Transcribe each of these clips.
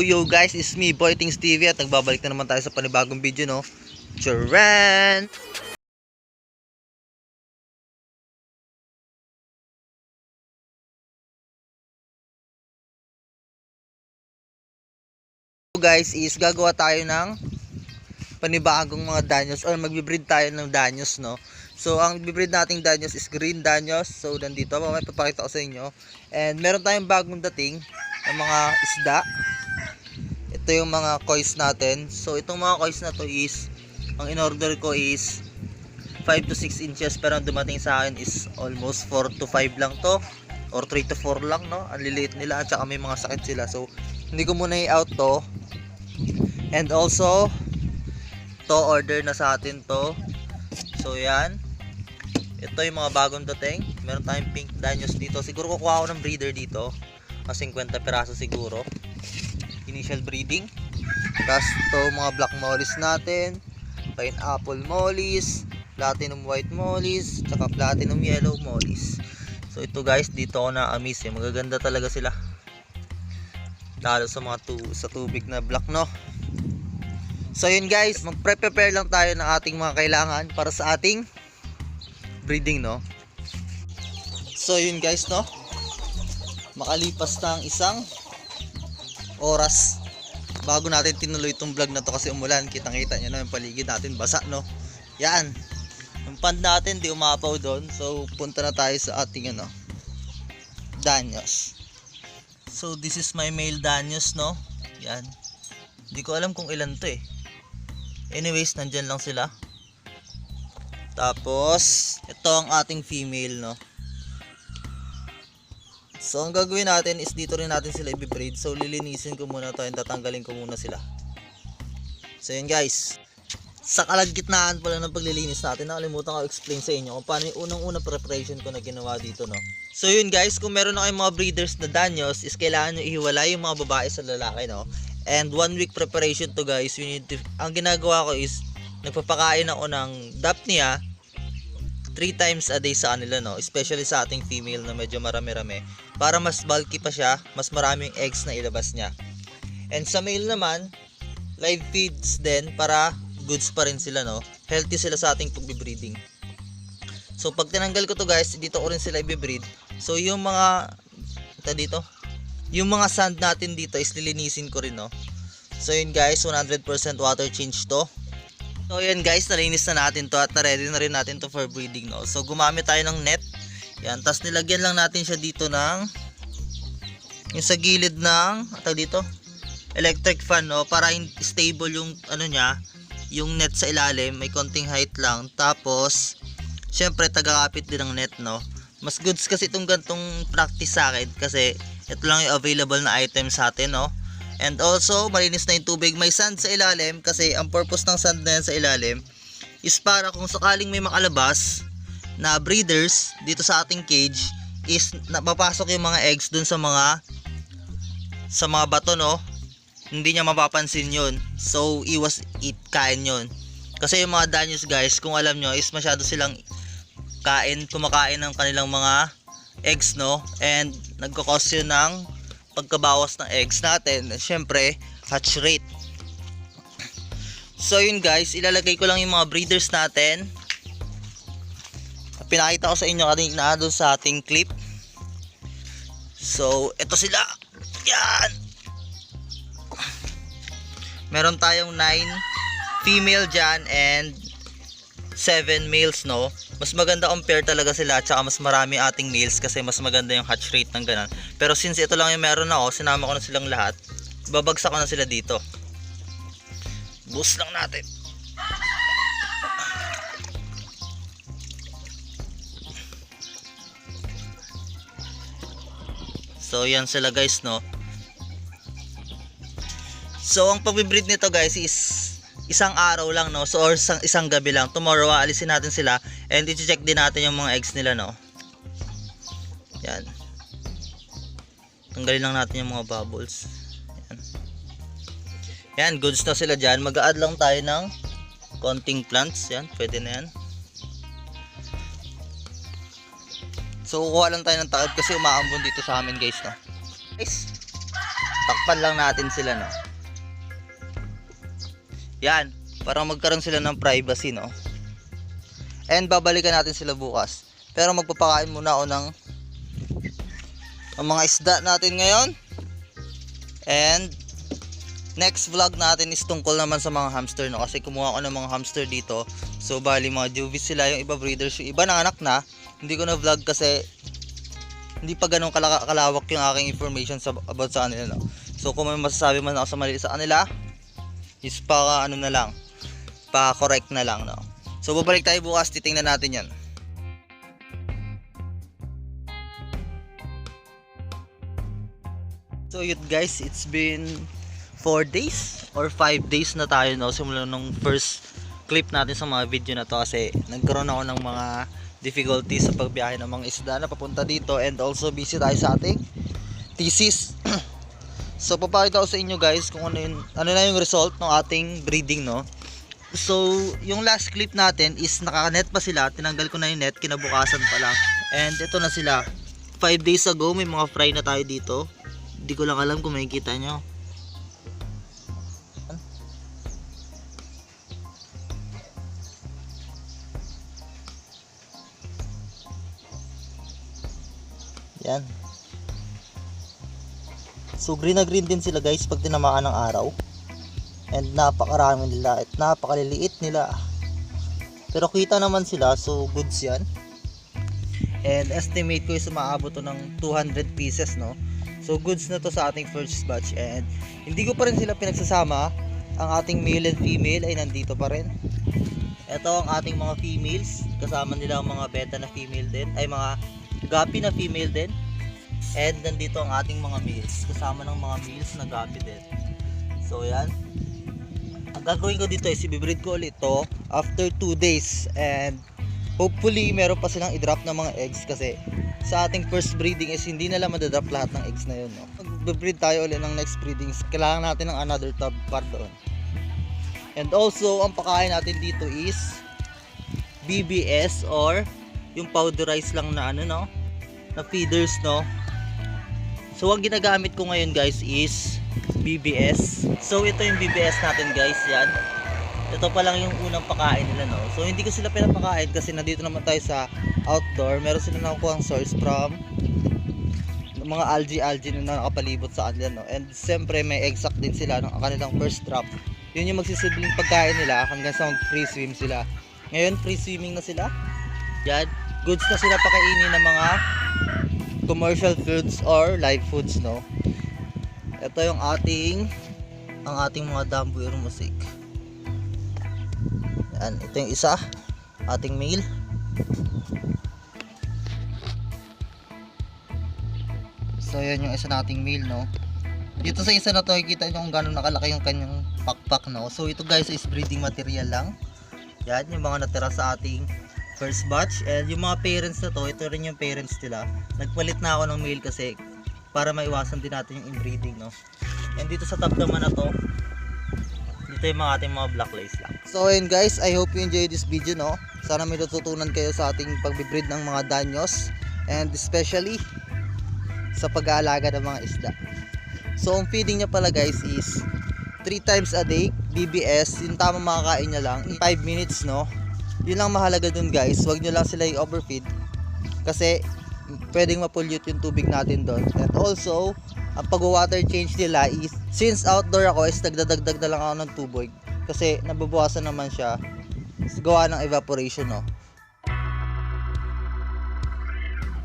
Yo guys, it's me Boy Things TV at nagbabalik na naman tayo sa panibagong video, no. Charan! Guys, is gagawa tayo ng panibagong mga danyos or magbe-breed tayo ng danyos, no. So ang bibreed nating danyos is green danyos. So nandito, may papakita ko sa inyo. And meron tayong bagong dating ng mga isda. Ito yung mga kois natin. So itong mga kois na to is, ang in-order ko is 5 to 6 inches, pero ang dumating sa akin is almost 4 to 5 lang to, or 3 to 4 lang, no. Ang liliit nila at saka may mga sakit sila. So hindi ko muna i-out to. And also to order na sa atin to. So yan, ito yung mga bagong dating. Meron tayong pink danyos dito. Siguro kukuha ako ng breeder dito, 50 piraso siguro, initial breeding. Tapos ito mga black mollies natin, pineapple mollies, platinum white mollies, tsaka platinum yellow mollies. So ito guys, dito ako na-amaze eh. Magaganda talaga sila, lalo sa mga sa tubig na black, no. So yun guys, mag-prepare lang tayo ng ating mga kailangan para sa ating breeding, no. So yun guys, no, makalipas na ang isang oras bago natin tinuloy itong vlog na to kasi umulan. Kitang kita nyo na yung paligid natin basa, no. Yan, yung pond natin di umapaw doon. So punta na tayo sa ating danyos. So this is my male danyos, no. Yan, hindi ko alam kung ilan to eh. Anyways, nandyan lang sila. Tapos ito ang ating female, no. So ang gagawin natin is dito rin natin sila i-breed. So lilinisin ko muna to and tatanggalin ko muna sila. So yun guys, sa kalagitnaan pala ng paglilinis natin, nakalimutan ko explain sa inyo kung paano yung unang preparation ko na ginawa dito, no. So yun guys, kung meron na kayong mga breeders na danyos, is kailangan nyo ihiwalay yung mga babae sa lalaki, no. And 1 week preparation to guys. Ang ginagawa ko is nagpapakain ako ng Daphnia 3 times a day sa kanila, no. Especially sa ating female na medyo marami-rami, para mas bulky pa siya, mas maraming eggs na ilabas niya. And sa male naman, live feeds din para goods pa rin sila, no. Healthy sila sa ating pagbe-breeding. So pag tinanggal ko to guys, dito ko rin sila i-breed. So yung mga dito, yung mga sand natin dito is lilinisin ko rin, no. So yun guys, 100% water change to. So yan guys, nalinis na natin to at na-ready na rin natin to for breeding, no. So gumamit tayo ng net. Yan, tapos nilagyan lang natin siya dito ng yung sa gilid ng dito, electric fan, no, para stable yung niya, yung net sa ilalim, may konting height lang. Tapos syempre tagakapit din ng net, no. Mas goods kasi itong gantong practice sa akin kasi ito lang yung available na item sa atin, no. And also malinis na yung tubig, may sand sa ilalim kasi ang purpose ng sand na yan sa ilalim is para kung sakaling may makalabas na breeders dito sa ating cage, is mapapasok yung mga eggs dun sa mga bato, no. Hindi niya mapapansin yun. So iwas kain yun. Kasi yung mga danyos guys, kung alam nyo, is masyado silang kumakain ng kanilang mga eggs, no. And nagkakos yun ng pagkabawas ng eggs natin, syempre hatch rate. So yun guys, ilalagay ko lang yung mga breeders natin. Pinakita ko sa inyo kanina doon sa ating clip. So ito sila. Yan, meron tayong 9 female dyan and 7 males, no. Mas maganda compare talaga sila, at saka mas marami ating males kasi mas maganda yung hatch rate ng ganun. Pero since ito lang yung meron ako, sinama ko na silang lahat, babagsak ko na sila dito. Boost lang natin. So yan sila guys, no. So ang pag-breed nito guys is isang araw lang, no. So or isang gabi lang. Tomorrow aalisin natin sila and i-check din natin yung mga eggs nila, no. Yan. Tanggalin lang natin yung mga bubbles. Yan. Yan, goods na sila dyan. Mag-a-add lang tayo ng konting plants. Yan, pwede na yan. So kukuha lang tayo ng takip kasi umaambon dito sa amin guys, no. Guys, takpan lang natin sila, no. Yan, para magkaroon sila ng privacy, no. And babalikan natin sila bukas. Pero magpapakain muna ako ng mga isda natin ngayon. And next vlog natin is tungkol naman sa mga hamster, no. Kasi kumuha ko ng mga hamster dito. So bali mga juvies sila, yung iba breeders, yung iba nanganak na. Hindi ko na vlog kasi hindi pa ganun kalawak yung aking information about sa kanila, no. So kung may masasabi man ako sa mali sa kanila, is pa ano na lang, pa correct na lang, no. So babalik tayo bukas, titingnan natin yan. So yun guys, it's been 4 days or 5 days na tayo, no, simula nung first clip natin sa mga video na to kasi nagkaroon ako ng mga difficulties sa pagbiyahe ng mga isda na papunta dito and also busy tayo sa ating thesis. So papakita ko sa inyo guys kung ano na yung result ng ating breeding, no. So yung last clip natin is naka-net pa sila, tinanggal ko na yung net kinabukasan pa lang. And ito na sila. 5 days ago may mga fry na tayo dito. Hindi ko lang alam kung makikita nyo. Yan. So green na green din sila guys pag tinamaan ng araw. And napakarami nila at napakaliliit nila. Pero kita naman sila, so goods yan. And estimate ko is umaabot to ng 200 pieces, no. So goods na to sa ating first batch. And hindi ko pa rin sila pinagsasama. Ang ating male and female ay nandito pa rin. Ito ang ating mga females. Kasama nila ang mga beta na female din. Ay mga gapi na female din. And nandito ang ating mga males. Kasama ng mga males na gapi din. So yan. Ang gagawin ko dito is i-breed ko ulit to after 2 days. And hopefully meron pa silang i-drop ng mga eggs kasi sa ating first breeding is hindi nila madadrop lahat ng eggs na yun, no? Mag-breed tayo ulit ng next breedings, kailangan natin ng another tub para doon. And also ang pakain natin dito is BBS or yung powderized lang na ano, no, na feeders, no. So ang ginagamit ko ngayon guys is BBS. So ito yung BBS natin guys, yan. Ito pa lang yung unang pakain nila, no. So hindi ko sila pinapakain kasi nandito naman tayo sa outdoor. Meron sila nakukuha ang source from mga algae na nakapalibot sa kanila, no. And siyempre may exact din sila ng kanilang first drop. Yun yung magsisilbing pagkain nila hanggang sa mag free swim sila. Ngayon free swimming na sila. Yan, goods na sila pakainin ng mga commercial foods or live foods, no. Ito yung ating mga Dambu Ermosik. Yan, ito yung isa, ating male. So yan yung isa nating male, no. Dito sa isa na to, nakikita nyo kung gano'n nakalaki yung kanyang pakpak, no. So ito guys is breeding material lang. Yan, yung mga natira sa ating first batch. And yung mga parents na to, ito rin yung parents nila. Nagpalit na ako ng male kasi para maiwasan din natin yung inbreeding, no. And dito sa top naman na to, dito yung mga ating mga black lace lang. So ayun guys, I hope you enjoyed this video, no. Sana may natutunan kayo sa ating pagbibreed ng mga danyos and especially sa pag-aalaga ng mga isda. So ang feeding niya pala guys is 3 times a day BBS. Yung tamang makakain niya lang 5 minutes, no. Yun lang mahalaga dun guys. Huwag nyo lang sila i-overfeed kasi pwedeng ma-pollute yung tubig natin doon. And also ang pag-water change nila is, since outdoor ako, is nagdadagdag na lang ako ng tubig kasi nababawasan naman siya gawa ng evaporation, no.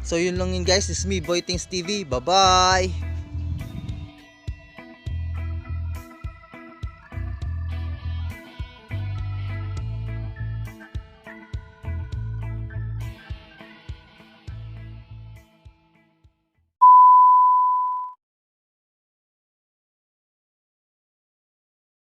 So yun lang yun guys, this is me, Boy Things TV. Bye bye.